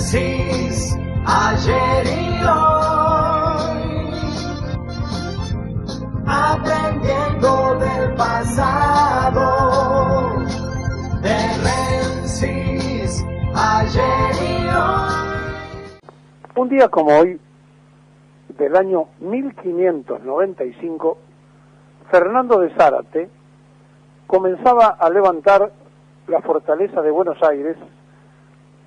Génesis, ayer y hoy, aprendiendo del pasado. Génesis, ayer y hoy. Un día como hoy, del año 1595, Fernando de Zárate comenzaba a levantar la fortaleza de Buenos Aires,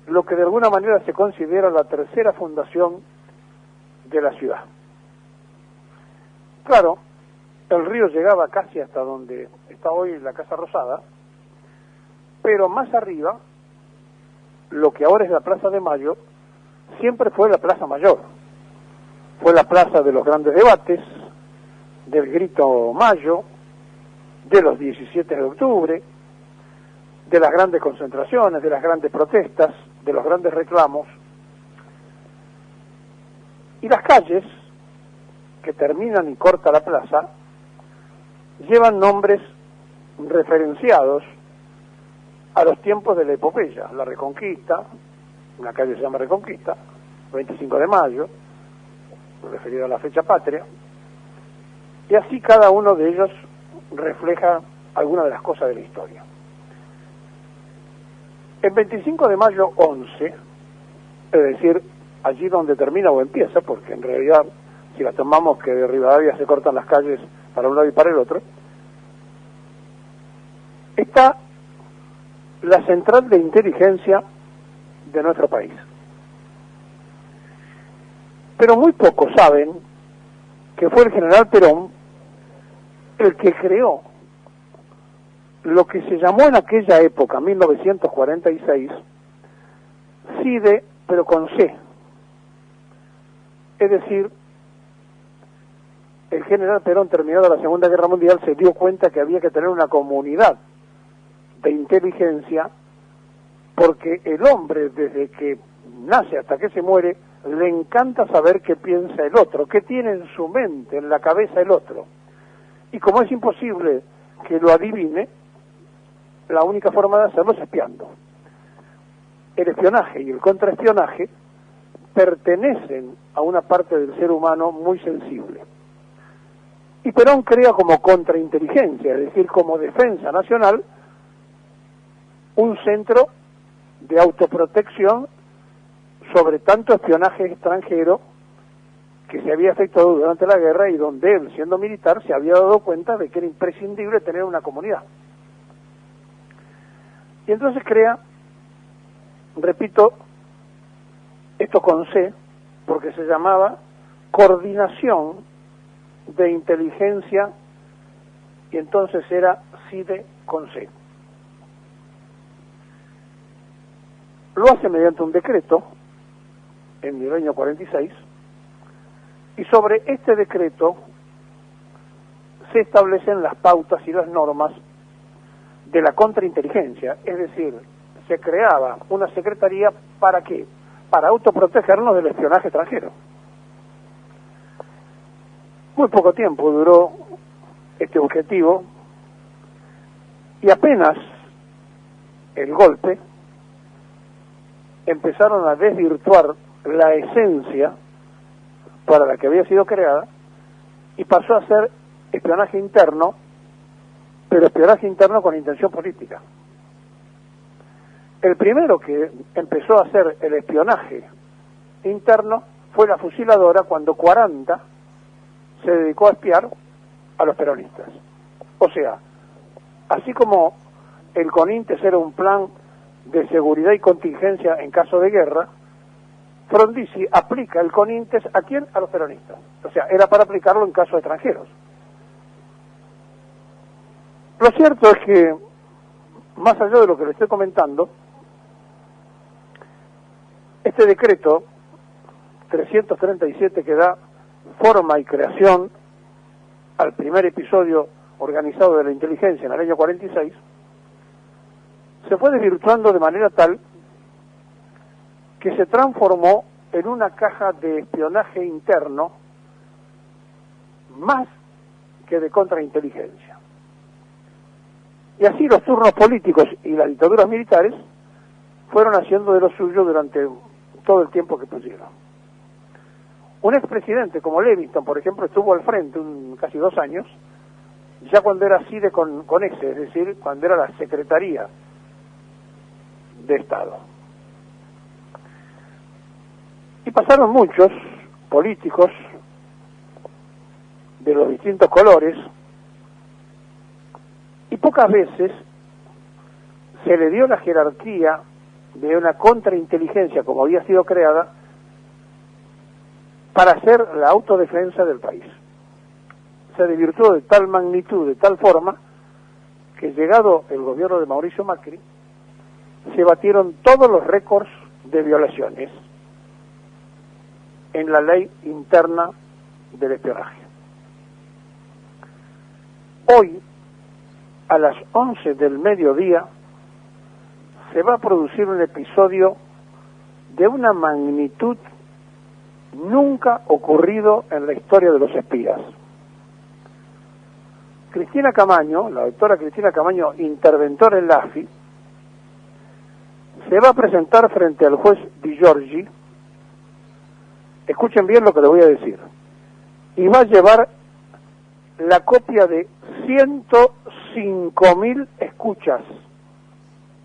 lo que de alguna manera se considera la tercera fundación de la ciudad. Claro, el río llegaba casi hasta donde está hoy la Casa Rosada, pero más arriba, lo que ahora es la Plaza de Mayo, siempre fue la Plaza Mayor. Fue la plaza de los grandes debates, del Grito Mayo, de los 17 de octubre, de las grandes concentraciones, de las grandes protestas, de los grandes reclamos. Y las calles, que terminan y corta la plaza, llevan nombres referenciados a los tiempos de la epopeya. La Reconquista, una calle se llama Reconquista, 25 de mayo, referido a la fecha patria, y así cada uno de ellos refleja alguna de las cosas de la historia. El 25 de mayo 11, es decir, allí donde termina o empieza, porque en realidad, si la tomamos que de Rivadavia se cortan las calles para un lado y para el otro, está la central de inteligencia de nuestro país. Pero muy pocos saben que fue el general Perón el que creó lo que se llamó en aquella época, 1946, CIDE, pero con C. Es decir, el general Perón, terminada la Segunda Guerra Mundial, se dio cuenta que había que tener una comunidad de inteligencia, porque el hombre, desde que nace hasta que se muere, le encanta saber qué piensa el otro, qué tiene en su mente, en la cabeza el otro. Y como es imposible que lo adivine, la única forma de hacerlo es espiando. El espionaje y el contraespionaje pertenecen a una parte del ser humano muy sensible. Y Perón crea como contrainteligencia, es decir, como defensa nacional, un centro de autoprotección sobre tanto espionaje extranjero que se había efectuado durante la guerra y donde él, siendo militar, se había dado cuenta de que era imprescindible tener una comunidad. Y entonces crea, repito, esto con C, porque se llamaba Coordinación de Inteligencia, y entonces era CIDE con C. Lo hace mediante un decreto, en el año 46, y sobre este decreto se establecen las pautas y las normas de la contrainteligencia, es decir, se creaba una secretaría ¿para qué? Para autoprotegernos del espionaje extranjero. Muy poco tiempo duró este objetivo y apenas el golpe empezaron a desvirtuar la esencia para la que había sido creada y pasó a ser espionaje interno, pero espionaje interno con intención política. El primero que empezó a hacer el espionaje interno fue la fusiladora, cuando 40 se dedicó a espiar a los peronistas. O sea, así como el CONINTES era un plan de seguridad y contingencia en caso de guerra, Frondizi aplica el CONINTES ¿a quién? A los peronistas. O sea, era para aplicarlo en casos extranjeros. Lo cierto es que, más allá de lo que le estoy comentando, este decreto 337 que da forma y creación al primer episodio organizado de la inteligencia en el año 46, se fue desvirtuando de manera tal que se transformó en una caja de espionaje interno más que de contrainteligencia. Y así los turnos políticos y las dictaduras militares fueron haciendo de lo suyo durante todo el tiempo que pusieron. Un expresidente como Levingston, por ejemplo, estuvo al frente casi 2 años, ya cuando era así de conexe, es decir, cuando era la Secretaría de Estado. Y pasaron muchos políticos de los distintos colores, y pocas veces se le dio la jerarquía de una contrainteligencia como había sido creada para hacer la autodefensa del país. Se desvirtuó de tal magnitud, de tal forma, que llegado el gobierno de Mauricio Macri, se batieron todos los récords de violaciones en la ley interna del espionaje. Hoy, a las 11 del mediodía, se va a producir un episodio de una magnitud nunca ocurrido en la historia de los espías. Cristina Camaño, la doctora Cristina Camaño, interventora en la AFI, se va a presentar frente al juez Di Giorgi. Escuchen bien lo que le voy a decir. Y va a llevar la copia de 105.000 escuchas.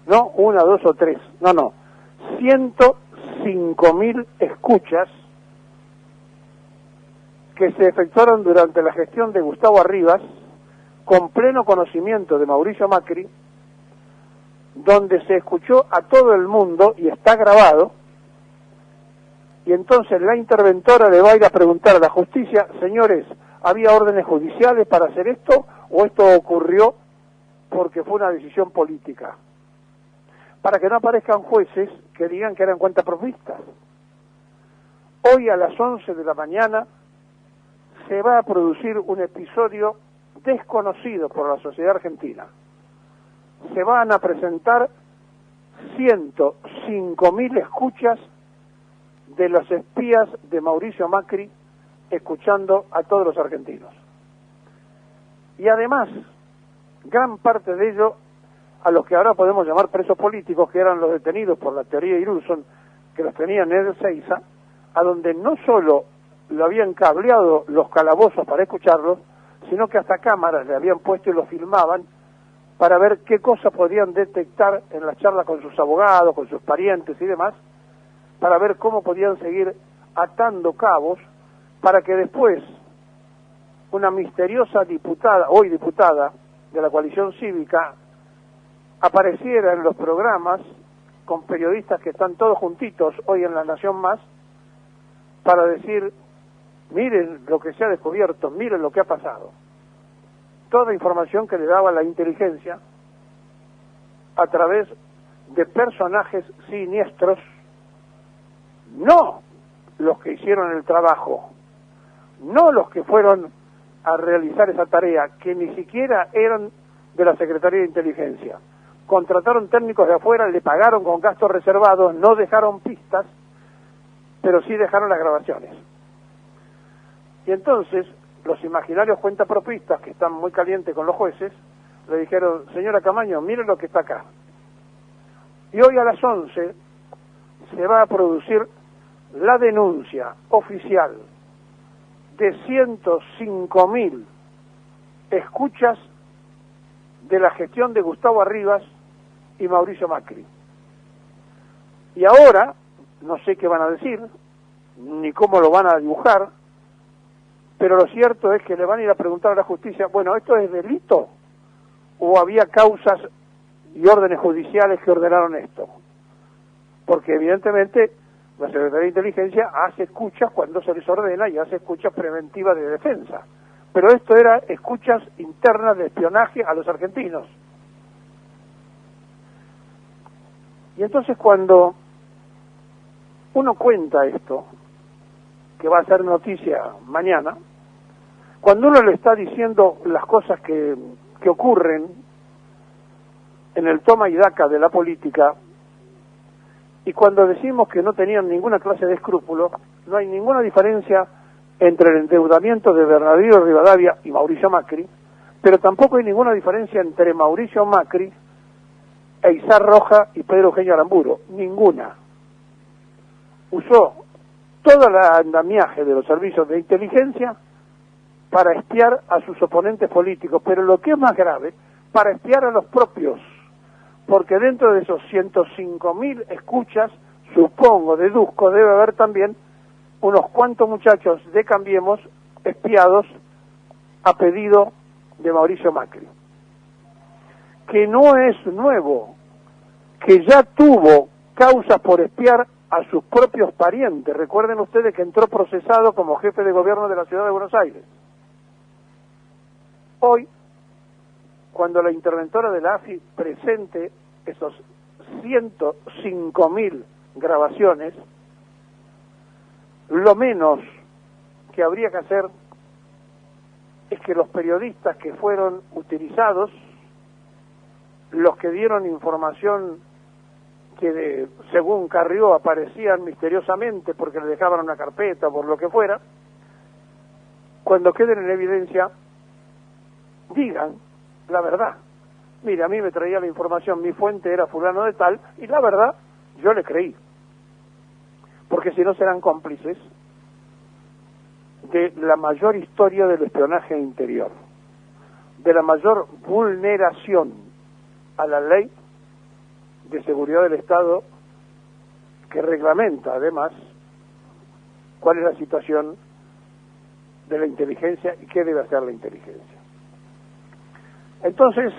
No 1, 2 o 3. No. 105.000 escuchas que se efectuaron durante la gestión de Gustavo Arribas, con pleno conocimiento de Mauricio Macri, donde se escuchó a todo el mundo y está grabado. Y entonces la interventora le va a ir a preguntar a la justicia: señores, ¿había órdenes judiciales para hacer esto o esto ocurrió porque fue una decisión política? Para que no aparezcan jueces que digan que eran cuentapropistas. Hoy a las 11 de la mañana se va a producir un episodio desconocido por la sociedad argentina. Se van a presentar 105.000 escuchas de los espías de Mauricio Macri escuchando a todos los argentinos. Y además, gran parte de ello a los que ahora podemos llamar presos políticos, que eran los detenidos por la teoría Irulson, que los tenían en Ezeiza, a donde no solo lo habían cableado los calabozos para escucharlos, sino que hasta cámaras le habían puesto y lo filmaban para ver qué cosas podían detectar en la charla con sus abogados, con sus parientes y demás, para ver cómo podían seguir atando cabos para que después una misteriosa diputada, hoy diputada de la coalición cívica, apareciera en los programas con periodistas que están todos juntitos hoy en La Nación Más para decir: miren lo que se ha descubierto, miren lo que ha pasado. Toda información que le daba la inteligencia a través de personajes siniestros, no los que hicieron el trabajo, no los que fueron a realizar esa tarea, que ni siquiera eran de la Secretaría de Inteligencia. Contrataron técnicos de afuera, le pagaron con gastos reservados, no dejaron pistas, pero sí dejaron las grabaciones. Y entonces los imaginarios cuentapropistas, que están muy calientes con los jueces, le dijeron: señora Camaño, mire lo que está acá. Y hoy a las 11 se va a producir la denuncia oficial de 105.000 escuchas de la gestión de Gustavo Arribas y Mauricio Macri. Y ahora, no sé qué van a decir, ni cómo lo van a dibujar, pero lo cierto es que le van a ir a preguntar a la justicia: bueno, ¿esto es delito o había causas y órdenes judiciales que ordenaron esto? Porque evidentemente la Secretaría de Inteligencia hace escuchas cuando se les ordena y hace escuchas preventivas de defensa. Pero esto era escuchas internas de espionaje a los argentinos. Y entonces cuando uno cuenta esto, que va a ser noticia mañana, cuando uno le está diciendo las cosas que ocurren en el toma y daca de la política, y cuando decimos que no tenían ninguna clase de escrúpulo, no hay ninguna diferencia entre el endeudamiento de Bernardino Rivadavia y Mauricio Macri, pero tampoco hay ninguna diferencia entre Mauricio Macri e Izar Roja y Pedro Eugenio Aramburu, ninguna. usó todo el andamiaje de los servicios de inteligencia para espiar a sus oponentes políticos, pero lo que es más grave, para espiar a los propios, porque dentro de esos 105.000 escuchas, supongo, deduzco, debe haber también unos cuantos muchachos de Cambiemos espiados a pedido de Mauricio Macri, que no es nuevo, que ya tuvo causas por espiar a sus propios parientes. Recuerden ustedes que entró procesado como jefe de gobierno de la ciudad de Buenos Aires. Hoy, cuando la interventora de la AFI presente esos 105.000 grabaciones, lo menos que habría que hacer es que los periodistas que fueron utilizados, los que dieron información que según Carrió aparecían misteriosamente porque le dejaban una carpeta o por lo que fuera, cuando queden en evidencia, digan la verdad. Mire, a mí me traía la información, mi fuente era fulano de tal, y la verdad, yo le creí. Porque si no serán cómplices de la mayor historia del espionaje interior, de la mayor vulneración a la ley de seguridad del Estado, que reglamenta además cuál es la situación de la inteligencia y qué debe hacer la inteligencia. Entonces,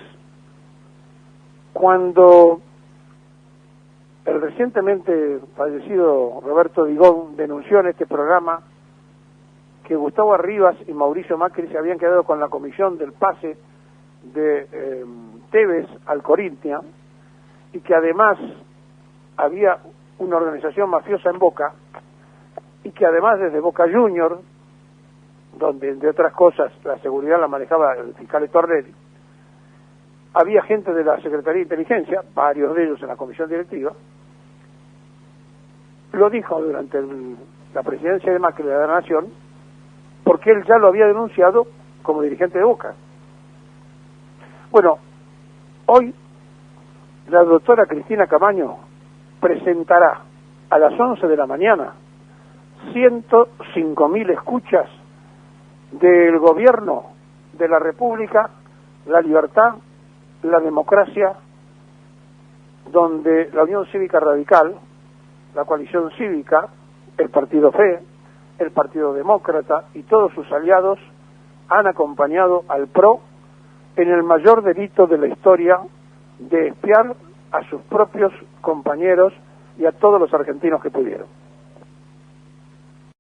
cuando el recientemente fallecido Roberto Digón denunció en este programa que Gustavo Arribas y Mauricio Macri se habían quedado con la comisión del pase de Tevez al Corinthians, y que además había una organización mafiosa en Boca, y que además desde Boca Junior, donde entre otras cosas la seguridad la manejaba el fiscal Tornelli, había gente de la Secretaría de Inteligencia, varios de ellos en la comisión directiva, lo dijo durante la presidencia de Macri de la Nación, porque él ya lo había denunciado como dirigente de Boca. Bueno, hoy la doctora Cristina Camaño presentará a las 11 de la mañana 105.000 escuchas del gobierno de la República, la libertad, la democracia, donde la Unión Cívica Radical, la coalición cívica, el Partido FE, el Partido Demócrata y todos sus aliados han acompañado al PRO en el mayor delito de la historia de espiar a sus propios compañeros y a todos los argentinos que pudieron.